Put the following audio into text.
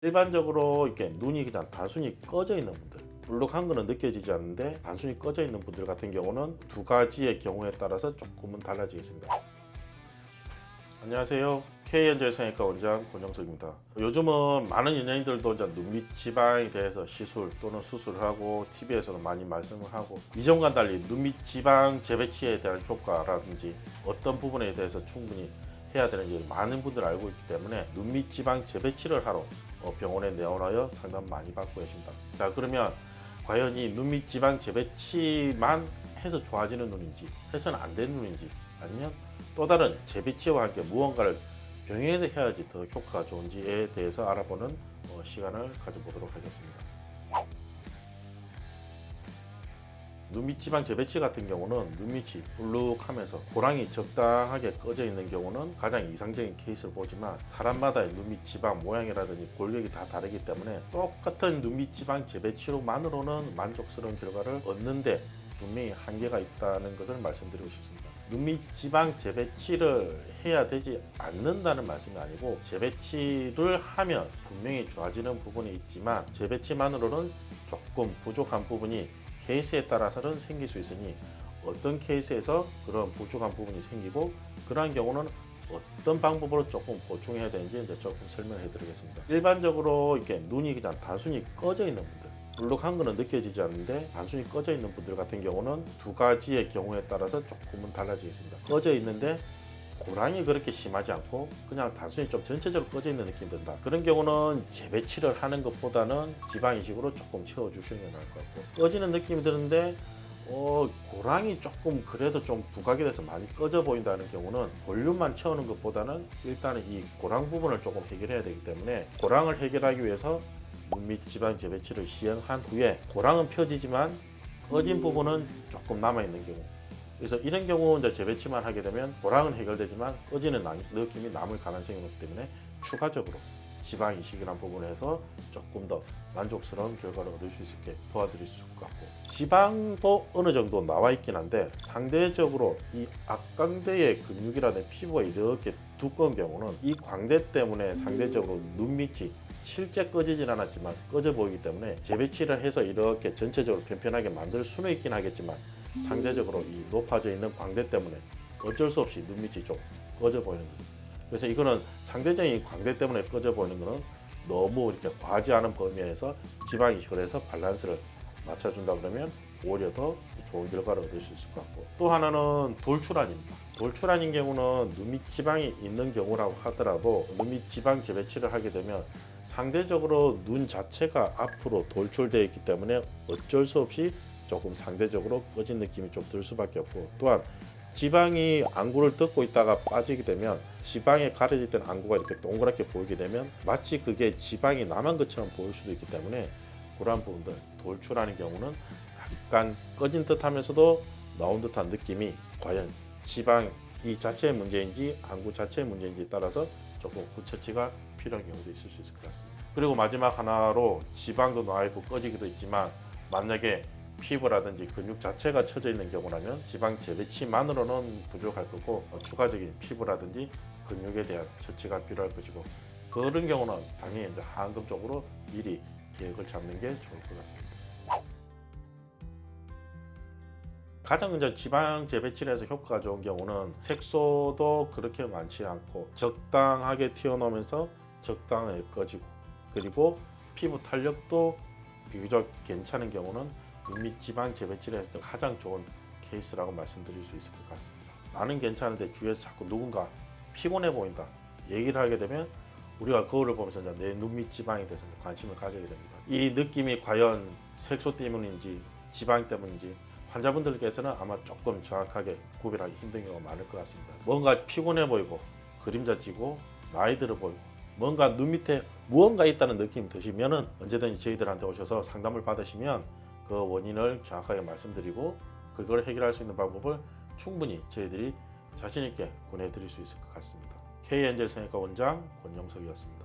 일반적으로 이렇게 눈이 그냥 단순히 꺼져 있는 분들, 불룩한 거는 느껴지지 않는데 단순히 꺼져 있는 분들 같은 경우는 두 가지의 경우에 따라서 조금은 달라지겠습니다. 안녕하세요. K현재 성형외과 원장 권영석입니다. 요즘은 많은 연예인들도 이제 눈밑 지방에 대해서 시술 또는 수술을 하고 TV에서도 많이 말씀을 하고, 이전과 달리 눈밑 지방 재배치에 대한 효과라든지 어떤 부분에 대해서 충분히 해야 되는지 많은 분들 알고 있기 때문에 눈밑 지방 재배치를 하러 병원에 내원하여 상담 많이 받고 계십니다. 자, 그러면 과연 이 눈밑 지방 재배치만 해서 좋아지는 눈인지, 해서는 안 되는 눈인지, 아니면 또 다른 재배치와 함께 무언가를 병행해서 해야지 더 효과가 좋은지에 대해서 알아보는 시간을 가져보도록 하겠습니다. 눈밑 지방 재배치 같은 경우는 눈밑이 불룩하면서 고랑이 적당하게 꺼져 있는 경우는 가장 이상적인 케이스를 보지만, 사람마다의 눈밑 지방 모양이라든지 골격이 다 다르기 때문에 똑같은 눈밑 지방 재배치로만으로는 만족스러운 결과를 얻는데 분명히 한계가 있다는 것을 말씀드리고 싶습니다. 눈밑 지방 재배치를 해야 되지 않는다는 말씀이 아니고, 재배치를 하면 분명히 좋아지는 부분이 있지만 재배치만으로는 조금 부족한 부분이 케이스에 따라서는 생길 수 있으니, 어떤 케이스에서 그런 부족한 부분이 생기고 그러한 경우는 어떤 방법으로 조금 보충해야 되는지 이제 조금 설명해 드리겠습니다. 일반적으로 이렇게 눈이 그냥 단순히 꺼져 있는 분들, 불룩한 거는 느껴지지 않는데 단순히 꺼져 있는 분들 같은 경우는 두 가지의 경우에 따라서 조금은 달라지겠습니다. 꺼져 있는데 고랑이 그렇게 심하지 않고 그냥 단순히 좀 전체적으로 꺼져 있는 느낌이 든다. 그런 경우는 재배치를 하는 것보다는 지방 이식으로 조금 채워주시는 게 나을 것 같고, 꺼지는 느낌이 드는데 고랑이 조금 그래도 좀 부각이 돼서 많이 꺼져 보인다는 경우는 볼륨만 채우는 것보다는 일단은 이 고랑 부분을 조금 해결해야 되기 때문에, 고랑을 해결하기 위해서 눈밑 지방 재배치를 시행한 후에 고랑은 펴지지만 꺼진 부분은 조금 남아있는 경우, 그래서 이런 경우 이제 재배치만 하게 되면 고랑은 해결되지만 꺼지는 느낌이 남을 가능성이 높기 때문에 추가적으로 지방 이식이라는 부분을 해서 조금 더 만족스러운 결과를 얻을 수 있게 도와드릴 수 있을 것 같고, 지방도 어느 정도 나와 있긴 한데 상대적으로 이 앞광대의 근육이라든지 피부가 이렇게 두꺼운 경우는 이 광대 때문에 상대적으로 눈밑이 실제 꺼지진 않았지만 꺼져 보이기 때문에 재배치를 해서 이렇게 전체적으로 편편하게 만들 수는 있긴 하겠지만, 상대적으로 이 높아져 있는 광대 때문에 어쩔 수 없이 눈밑이 좀 꺼져 보이는 거죠. 그래서 이거는 상대적인 광대 때문에 꺼져 보이는 거는 너무 이렇게 과하지 않은 범위에서 지방 이식을 해서 밸런스를 맞춰준다 그러면 오히려 더 좋은 결과를 얻을 수 있을 것 같고, 또 하나는 돌출환입니다. 돌출환인 경우는 눈밑 지방이 있는 경우라고 하더라도 눈밑 지방 재배치를 하게 되면 상대적으로 눈 자체가 앞으로 돌출되어 있기 때문에 어쩔 수 없이 조금 상대적으로 꺼진 느낌이 좀 들 수밖에 없고, 또한 지방이 안구를 덮고 있다가 빠지게 되면 지방에 가려질 때는 안구가 이렇게 동그랗게 보이게 되면 마치 그게 지방이 남은 것처럼 보일 수도 있기 때문에, 그러한 부분들 돌출하는 경우는 약간 꺼진 듯 하면서도 나온 듯한 느낌이 과연 지방 이 자체의 문제인지 안구 자체의 문제인지에 따라서 조금 구처치가 필요한 경우도 있을 수 있을 것 같습니다. 그리고 마지막 하나로 지방도 나와 있고 꺼지기도 있지만, 만약에 피부라든지 근육 자체가 처져 있는 경우라면 지방 재배치만으로는 부족할 거고, 추가적인 피부라든지 근육에 대한 처치가 필요할 것이고, 그런 경우는 당연히 이제 하안금 쪽으로 미리 계획을 잡는 게 좋을 것 같습니다. 가장 이제 지방 재배치를 해서 효과가 좋은 경우는 색소도 그렇게 많지 않고 적당하게 튀어나오면서 적당하게 꺼지고, 그리고 피부 탄력도 비교적 괜찮은 경우는 눈밑 지방 재배치를 했을 때 가장 좋은 케이스라고 말씀드릴 수 있을 것 같습니다. 나는 괜찮은데 주위에서 자꾸 누군가 피곤해 보인다 얘기를 하게 되면 우리가 거울을 보면서 내 눈밑 지방에 대해서 관심을 가지게 됩니다. 이 느낌이 과연 색소 때문인지 지방 때문인지 환자분들께서는 아마 조금 정확하게 구별하기 힘든 경우가 많을 것 같습니다. 뭔가 피곤해 보이고 그림자 지고 나이 들어 보이고 뭔가 눈 밑에 무언가 있다는 느낌이 드시면 언제든지 저희들한테 오셔서 상담을 받으시면 그 원인을 정확하게 말씀드리고 그걸 해결할 수 있는 방법을 충분히 저희들이 자신 있게 권해드릴 수 있을 것 같습니다. K엔젤 성형외과 원장 권영석이었습니다.